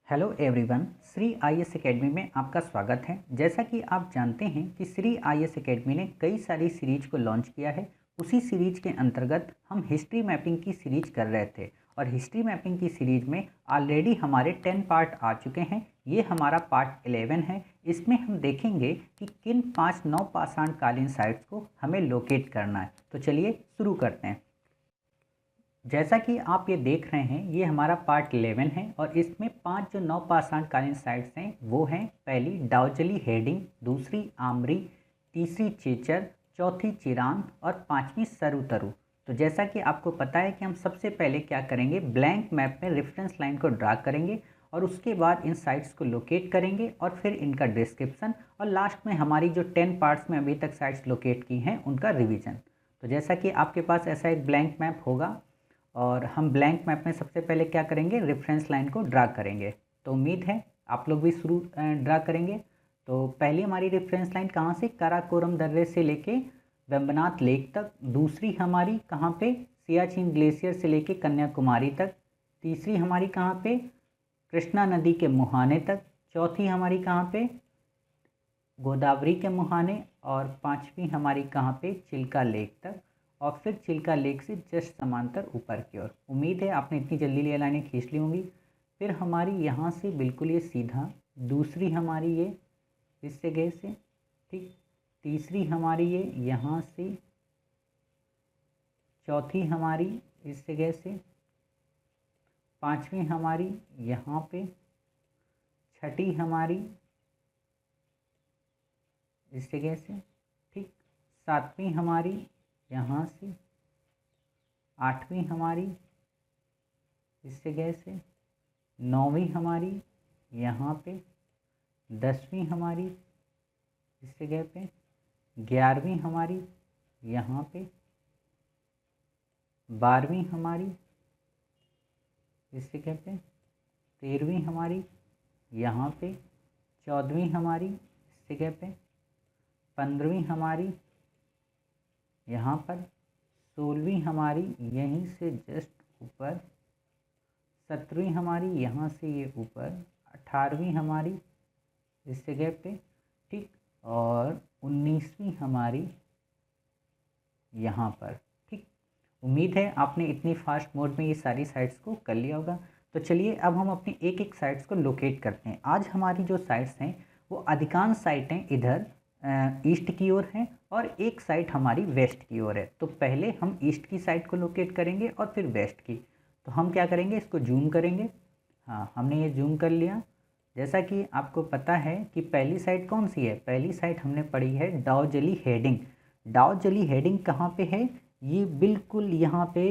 Hello everyone, Shri IAS academy में आपका स्वागत है। जैसा कि आप जानते हैं कि श्री आईएएस एकेडमी ने कई सारी सीरीज को लॉन्च किया है। उसी सीरीज के अंतर्गत हम हिस्ट्री मैपिंग की सीरीज कर रहे थे और हिस्ट्री मैपिंग की सीरीज में ऑलरेडी हमारे 10 पार्ट आ चुके हैं। ये हमारा पार्ट 11 है। इसमें हम देखेंगे कि किन 5 नवपाषाण कालीन साइट्स को हमें लोकेट करना है। तो चलिए शुरू करते हैं। जैसा कि आप ये देख रहे हैं, ये हमारा पार्ट 11 है और इसमें 5 जो नवपाषाण कालीन साइट्स हैं वो हैं, पहली दाउजली हेडिंग, दूसरी आमरी, तीसरी चेचर, चौथी चिरान और पांचवी सरुतरु। तो जैसा कि आपको पता है कि हम सबसे पहले क्या करेंगे, ब्लैंक मैप में रेफरेंस लाइन को ड्रा करेंगे और उसके बाद इन साइट्स को लोकेट करेंगे और फिर इनका डिस्क्रिप्शन और लास्ट में हमारी जो 10 पार्ट्स में अभी तक साइट्स लोकेट की हैं उनका रिविज़न। तो जैसा कि आपके पास ऐसा एक ब्लैंक मैप होगा और हम ब्लैंक मैप में सबसे पहले क्या करेंगे, रेफरेंस लाइन को ड्रा करेंगे। तो उम्मीद है आप लोग भी शुरू ड्रा करेंगे। तो पहली हमारी रेफरेंस लाइन कहाँ से, काराकोरम दर्रे से लेके वेम्बनाथ लेक तक। दूसरी हमारी कहाँ पे, सियाचिन ग्लेशियर से लेके कन्याकुमारी तक। तीसरी हमारी कहाँ पे, कृष्णा नदी के मुहाने तक। चौथी हमारी कहाँ पे, गोदावरी के मुहाने। और पांचवी हमारी कहाँ पे, चिल्का लेक तक। और फिर चिल्का लेक से जस्ट समांतर ऊपर की ओर। उम्मीद है आपने इतनी जल्दी ये लाइनें खींच ली होंगी। फिर हमारी यहाँ से बिल्कुल ये सीधा, दूसरी हमारी ये इस जगह से, ठीक, तीसरी हमारी ये यहाँ से, चौथी हमारी इस जगह से, पांचवी हमारी यहाँ पे, छठी हमारी इस जगह से, ठीक, सातवीं हमारी यहाँ से, आठवीं हमारी इस जगह से, नौवीं हमारी यहाँ पे, 10वीं हमारी इस जगह पे, 11वीं हमारी यहाँ पे, 12वीं हमारी इस जगह पे, 13वीं हमारी यहाँ पे, 14वीं हमारी इस जगह पे, 15वीं हमारी यहाँ पर, 16वीं हमारी यहीं से जस्ट ऊपर, 17वीं हमारी यहाँ से ये ऊपर, 18वीं हमारी इस जगह पे, ठीक, और 19वीं हमारी यहाँ पर, ठीक। उम्मीद है आपने इतनी फास्ट मोड में ये सारी साइट्स को कर लिया होगा। तो चलिए अब हम अपनी एक एक साइट्स को लोकेट करते हैं। आज हमारी जो साइट्स हैं वो अधिकांश साइटें इधर ईस्ट की ओर हैं और एक साइट हमारी वेस्ट की ओर है। तो पहले हम ईस्ट की साइट को लोकेट करेंगे और फिर वेस्ट की। तो हम क्या करेंगे, इसको जूम करेंगे। हाँ, हमने ये जूम कर लिया। जैसा कि आपको पता है कि पहली साइट कौन सी है, पहली साइट हमने पढ़ी है दाउजली हेडिंग। दाउजली हेडिंग कहाँ पे है, ये बिल्कुल यहाँ पे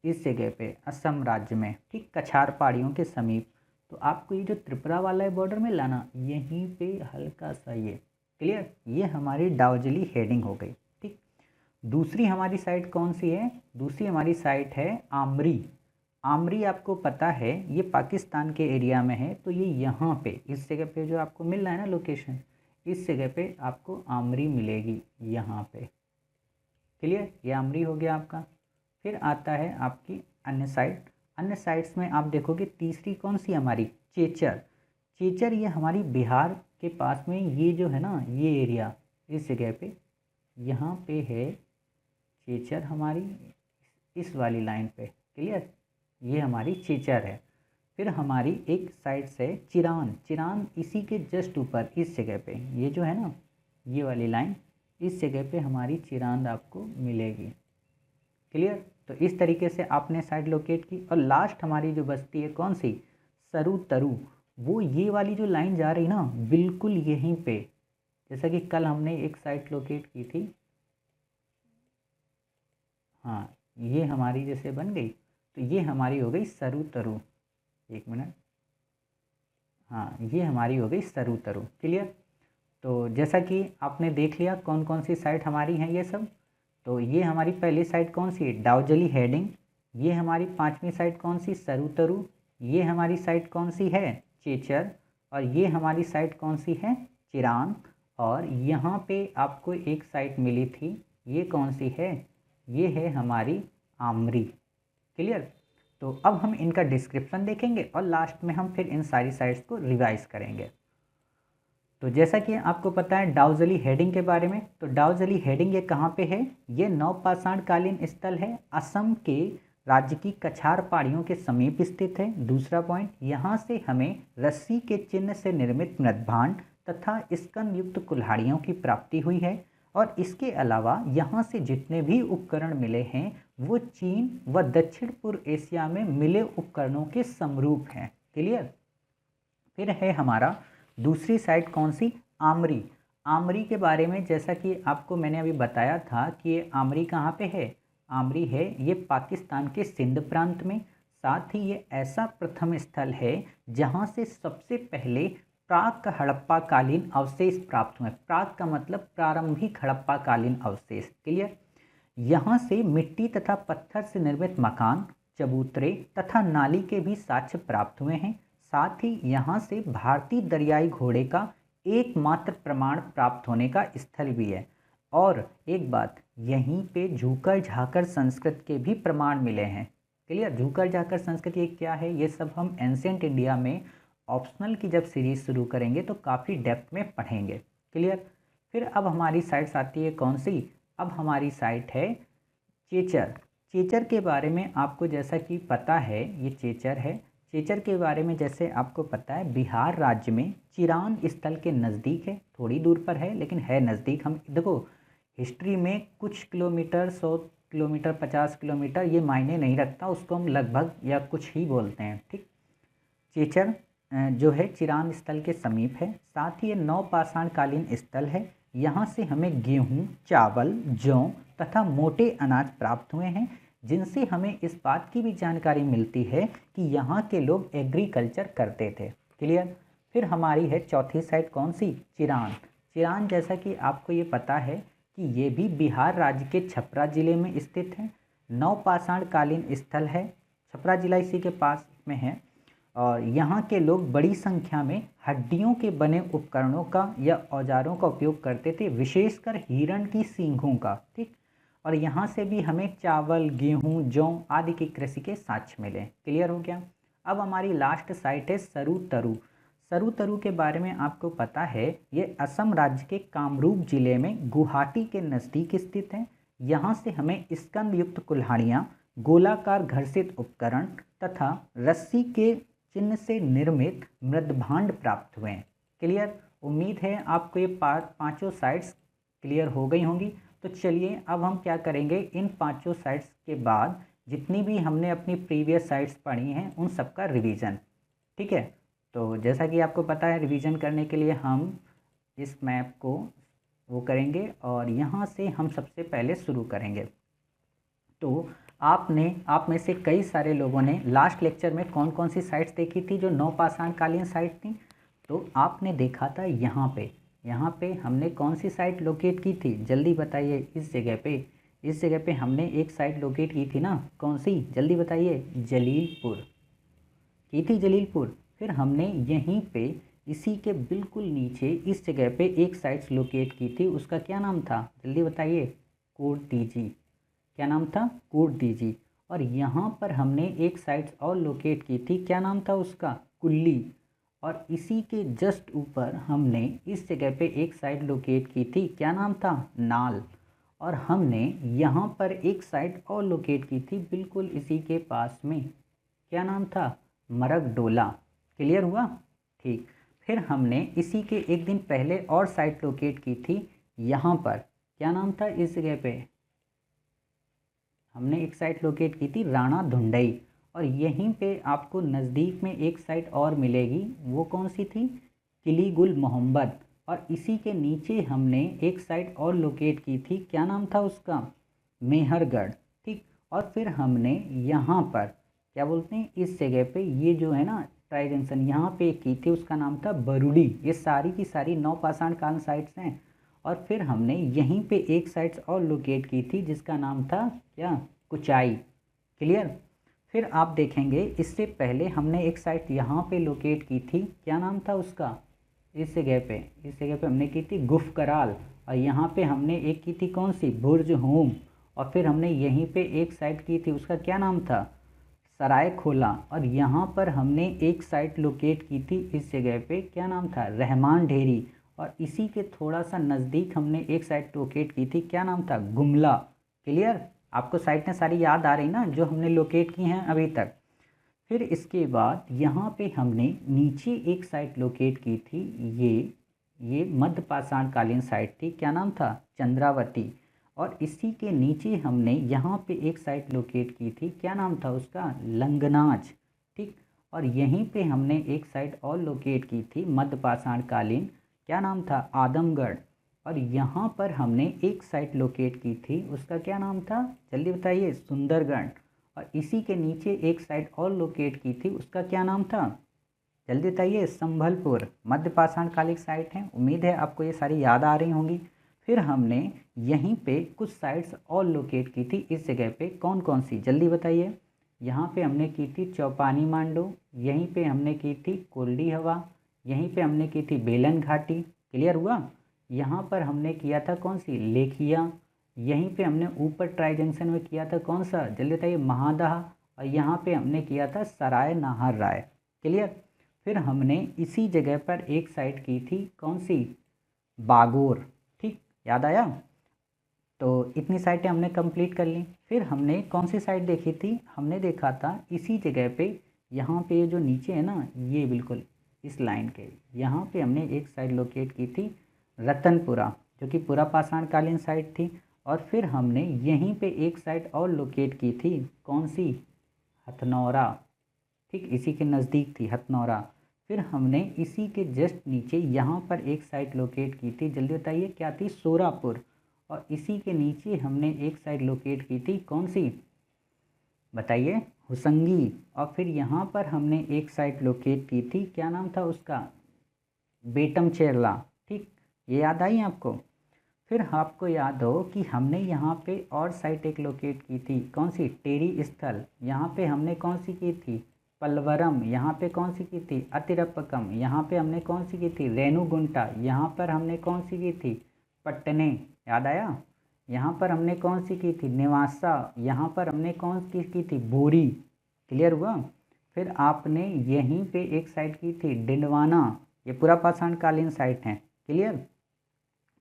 इस जगह पे असम राज्य में, ठीक, कछार पहाड़ियों के समीप। तो आपको ये जो त्रिपुरा वाला है बॉर्डर में लाना, यहीं पे हल्का सा ये, क्लियर, ये हमारी दाउजली हेडिंग हो गई, ठीक। दूसरी हमारी साइट कौन सी है, दूसरी हमारी साइट है आमरी। आमरी आपको पता है ये पाकिस्तान के एरिया में है। तो ये यहाँ पे इस जगह पे जो आपको मिल रहा है ना लोकेशन, इस जगह पे आपको आमरी मिलेगी यहाँ पे, क्लियर। ये आमरी हो गया आपका। फिर आता है आपकी अन्य साइट। अन्य साइट्स में आप देखोगे तीसरी कौन सी हमारी, चेचर। चेचर ये हमारी बिहार के पास में, ये जो है ना ये एरिया, इस जगह पे यहाँ पे है चेचर हमारी, इस वाली लाइन पे, क्लियर, ये हमारी चेचर है। फिर हमारी एक साइड से चिरान। चिरान इसी के जस्ट ऊपर इस जगह पे, ये जो है ना ये वाली लाइन, इस जगह पे हमारी चिरान आपको मिलेगी, क्लियर। तो इस तरीके से आपने साइड लोकेट की। और लास्ट हमारी जो बचती है कौन सी, सरुतरु। वो ये वाली जो लाइन जा रही ना बिल्कुल यहीं पे, जैसा कि कल हमने एक साइट लोकेट की थी। हाँ, ये हमारी जैसे बन गई, तो ये हमारी हो गई सरुतरु। एक मिनट, हाँ, ये हमारी हो गई सरुतरु, क्लियर। तो जैसा कि आपने देख लिया कौन कौन सी साइट हमारी हैं ये सब। तो ये हमारी पहली साइट कौन सी है, दाउजली हेडिंग। ये हमारी पांचवी साइट कौन सी, सरुतरु। ये हमारी साइट कौन सी है, चेचर। और ये हमारी साइट कौन सी है, चिरान। और यहाँ पे आपको एक साइट मिली थी, ये कौन सी है, ये है हमारी आमरी, क्लियर। तो अब हम इनका डिस्क्रिप्शन देखेंगे और लास्ट में हम फिर इन सारी साइट्स को रिवाइज करेंगे। तो जैसा कि आपको पता है डाउजली हेडिंग के बारे में, तो डाउजली हेडिंग ये कहाँ पे है? ये नवपाषाण कालीन स्थल है, असम के राज्य की कछार पहाड़ियों के समीप स्थित है। दूसरा पॉइंट, यहाँ से हमें रस्सी के चिन्ह से निर्मित मृदभांड तथा स्कंद युक्त कुल्हाड़ियों की प्राप्ति हुई है। और इसके अलावा यहाँ से जितने भी उपकरण मिले हैं वो चीन व दक्षिण पूर्व एशिया में मिले उपकरणों के समरूप हैं। क्लियर? फिर है हमारा दूसरी साइट कौन सी? आमरी। आमरी के बारे में जैसा कि आपको मैंने अभी बताया था कि ये आमरी कहाँ पे है? आमरी है ये पाकिस्तान के सिंध प्रांत में। साथ ही ये ऐसा प्रथम स्थल है जहाँ से सबसे पहले प्राक हड़प्पा कालीन अवशेष प्राप्त हुए। प्राक का मतलब प्रारंभिक हड़प्पा कालीन अवशेष। क्लियर? यहाँ से मिट्टी तथा पत्थर से निर्मित मकान, चबूतरे तथा नाली के भी साक्ष्य प्राप्त हुए हैं। साथ ही यहाँ से भारतीय दरियाई घोड़े का एकमात्र प्रमाण प्राप्त होने का स्थल भी है। और एक बात, यहीं पे झूकर झाकर संस्कृत के भी प्रमाण मिले हैं। क्लियर? झूकर झाकर संस्कृत ये क्या है? ये सब हम एंशिएंट इंडिया में ऑप्शनल की जब सीरीज शुरू करेंगे तो काफ़ी डेप्थ में पढ़ेंगे। क्लियर? फिर अब हमारी साइट्स आती है कौन सी? अब हमारी साइट है चेचर। चेचर के बारे में आपको जैसा कि पता है, ये चेचर है। चेचर के बारे में जैसे आपको पता है बिहार राज्य में चिरान स्थल के नज़दीक है, थोड़ी दूर पर है लेकिन है नज़दीक। हम देखो हिस्ट्री में कुछ किलोमीटर, 100 किलोमीटर, 50 किलोमीटर ये मायने नहीं रखता, उसको हम लगभग या कुछ ही बोलते हैं। ठीक, चेचर जो है चिरान स्थल के समीप है। साथ ही ये नवपाषाण कालीन स्थल है। यहाँ से हमें गेहूँ, चावल, जौ तथा मोटे अनाज प्राप्त हुए हैं, जिनसे हमें इस बात की भी जानकारी मिलती है कि यहाँ के लोग एग्रीकल्चर करते थे। क्लियर? फिर हमारी है चौथी साइट कौन सी? चिरान। चिरान जैसा कि आपको ये पता है कि ये भी बिहार राज्य के छपरा जिले में स्थित है। नवपाषाण कालीन स्थल है, छपरा जिला इसी के पास में है। और यहाँ के लोग बड़ी संख्या में हड्डियों के बने उपकरणों का या औजारों का उपयोग करते थे, विशेषकर हिरण की सींगों का। ठीक, और यहाँ से भी हमें चावल, गेहूँ, जौ आदि की कृषि के साक्ष्य मिले। क्लियर हो गया? अब हमारी लास्ट साइट है सरुतरु। सरुतरु के बारे में आपको पता है ये असम राज्य के कामरूप जिले में गुवाहाटी के नज़दीक स्थित है। यहाँ से हमें स्कंद युक्त कुल्हाड़ियाँ, गोलाकार घर्षित उपकरण तथा रस्सी के चिन्ह से निर्मित मृदभांड प्राप्त हुए हैं। क्लियर? उम्मीद है आपको ये पांचों साइट्स क्लियर हो गई होंगी। तो चलिए अब हम क्या करेंगे, इन पांचों साइट्स के बाद जितनी भी हमने अपनी प्रीवियस साइट्स पढ़ी हैं उन सब का रिवीजन। ठीक है? तो जैसा कि आपको पता है रिवीजन करने के लिए हम इस मैप को वो करेंगे और यहाँ से हम सबसे पहले शुरू करेंगे। तो आप में से कई सारे लोगों ने लास्ट लेक्चर में कौन कौन सी साइट्स देखी थी जो नवपाषाण कालीन साइट थी? तो आपने देखा था यहाँ पे हमने कौन सी साइट लोकेट की थी? जल्दी बताइए। इस जगह पे हमने एक साइट लोकेट की थी ना, कौन सी? जल्दी बताइए। जलीलपुर की थी, जलीलपुर। फिर हमने यहीं पे इसी के बिल्कुल नीचे इस जगह पे एक साइट लोकेट की थी, उसका क्या नाम था? जल्दी बताइए। कोटदीजी। क्या नाम था? कोटदीजी। और यहाँ पर हमने एक साइट और लोकेट की थी, क्या नाम था उसका? कुल्ली। और इसी के जस्ट ऊपर हमने इस जगह पे एक साइट लोकेट की थी, क्या नाम था? नाल। और हमने यहाँ पर एक साइट और लोकेट की थी बिल्कुल इसी के पास में, क्या नाम था? मरगडोला। क्लियर हुआ? ठीक। फिर हमने इसी के एक दिन पहले और साइट लोकेट की थी यहाँ पर, क्या नाम था इस जगह पे? हमने एक साइट लोकेट की थी राणा धुंडई। और यहीं पे आपको नज़दीक में एक साइट और मिलेगी, वो कौन सी थी? किली गुल मोहम्मद। और इसी के नीचे हमने एक साइट और लोकेट की थी, क्या नाम था उसका? मेहरगढ़। ठीक। और फिर हमने यहाँ पर क्या बोलते हैं इस जगह पे, ये जो है ना ट्राई जंक्शन, यहाँ पे की थी, उसका नाम था बरूडी। ये सारी की सारी नवपाषाण कालीन साइट्स हैं। और फिर हमने यहीं पे एक साइट्स और लोकेट की थी जिसका नाम था क्या? कुचाई। क्लियर? फिर आप देखेंगे इससे पहले हमने एक साइट यहाँ पे लोकेट की थी, क्या नाम था उसका? इस जगह पे हमने की थी गुफकराल। और यहाँ पे हमने एक की थी कौन सी? बुर्ज होम। और फिर हमने यहीं पे एक साइट की थी, उसका क्या नाम था? सरायखोला, और यहाँ पर हमने एक साइट लोकेट की थी इस जगह पे, क्या नाम था, रहमान ढेरी। और इसी के थोड़ा सा नज़दीक हमने एक साइट लोकेट की थी, क्या नाम था, गुमला। क्लियर, आपको साइटें सारी याद आ रही ना जो हमने लोकेट की हैं अभी तक। फिर इसके बाद यहाँ पे हमने नीचे एक साइट लोकेट की थी, ये मध्य पाषाणकालीन साइट थी, क्या नाम था, चंद्रावती। और इसी के नीचे हमने यहाँ पे एक साइट लोकेट की थी, क्या नाम था उसका, लंगनाज। ठीक, और यहीं पे हमने एक साइट और लोकेट की थी मध्य पाषाणकालीन, क्या नाम था, आदमगढ़। और यहाँ पर हमने एक साइट लोकेट की थी, उसका क्या नाम था, जल्दी बताइए, सुंदरगढ़। और इसी के नीचे एक साइट और लोकेट की थी, उसका क्या नाम था, जल्दी बताइए, संभलपुर। मध्य पाषाणकालीन साइट है, उम्मीद है आपको ये सारी याद आ रही होंगी। फिर हमने यहीं पे कुछ साइट्स और लोकेट की थी इस जगह पे, कौन कौन सी, जल्दी बताइए। यहाँ पे हमने की थी चौपानी मांडो, यहीं पे हमने की थी कोल्डी हवा, यहीं पे हमने की थी बेलन घाटी। क्लियर हुआ। यहाँ पर हमने किया था कौन सी, लेखिया। यहीं पे हमने ऊपर ट्राई जंक्शन में किया था कौन सा, जल्दी बताइए, महादहा। और यहाँ पे हमने किया था सराय नाहर राय। क्लियर। फिर हमने इसी जगह पर एक साइट की थी, कौन सी, बागोर। ठीक, याद आया। तो इतनी साइटें हमने कंप्लीट कर ली। फिर हमने कौन सी साइट देखी थी, हमने देखा था इसी जगह पे, यहाँ पे जो नीचे है ना, ये बिल्कुल इस लाइन के यहाँ पे हमने एक साइट लोकेट की थी, रतनपुरा, जो कि पूरा पाषाणकालीन साइट थी। और फिर हमने यहीं पे एक साइट और लोकेट की थी, कौन सी, हथनौरा। ठीक, इसी के नज़दीक थी हथनौरा। फिर हमने इसी के जस्ट नीचे यहाँ पर एक साइट लोकेट की थी, जल्दी बताइए क्या थी, सोरापुर। और इसी के नीचे हमने एक साइट लोकेट की थी, कौन सी, बताइए, हुसंगी। और फिर यहाँ पर हमने एक साइट लोकेट की थी, क्या नाम था उसका, बेटम चेरला। ठीक, ये याद आई आपको। फिर आपको याद हो कि हमने यहाँ पे और साइट एक लोकेट की थी, कौन सी, टेरी स्थल। यहाँ पे हमने कौन सी की थी, पलवरम। यहाँ पे कौन सी की थी, अतिरपकम। यहाँ पे हमने कौन सी की थी, रेणुगुंटा। यहाँ पर हमने कौन सी की थी, पट्टने। याद आया। यहाँ पर हमने कौन सी की थी, निवासा। यहाँ पर हमने कौन सी की थी, बोरी। क्लियर हुआ। फिर आपने यहीं पे एक साइट की थी, डिंडवाना। ये पूरा पाषाणकालीन साइट है। क्लियर।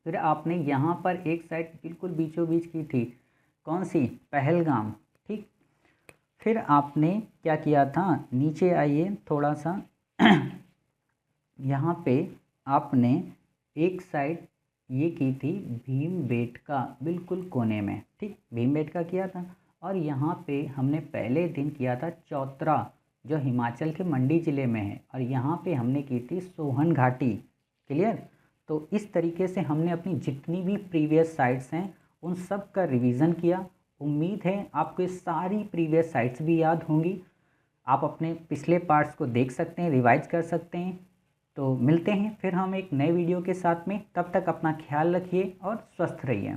फिर आपने यहाँ पर एक साइट बिल्कुल बीचों बीच की थी, कौन सी, पहलगाम। ठीक। फिर आपने क्या किया था, नीचे आइए थोड़ा सा यहाँ पे आपने एक साइट ये की थी, भीमबेटका, बिल्कुल कोने में। ठीक, भीमबेटका किया था। और यहाँ पे हमने पहले दिन किया था चौतरा, जो हिमाचल के मंडी ज़िले में है। और यहाँ पे हमने की थी सोहन घाटी। क्लियर। तो इस तरीके से हमने अपनी जितनी भी प्रीवियस साइट्स हैं उन सब का रिवीजन किया। उम्मीद है आपको ये सारी प्रीवियस साइट्स भी याद होंगी। आप अपने पिछले पार्ट्स को देख सकते हैं, रिवाइज कर सकते हैं। तो मिलते हैं फिर हम एक नए वीडियो के साथ में, तब तक अपना ख्याल रखिए और स्वस्थ रहिए।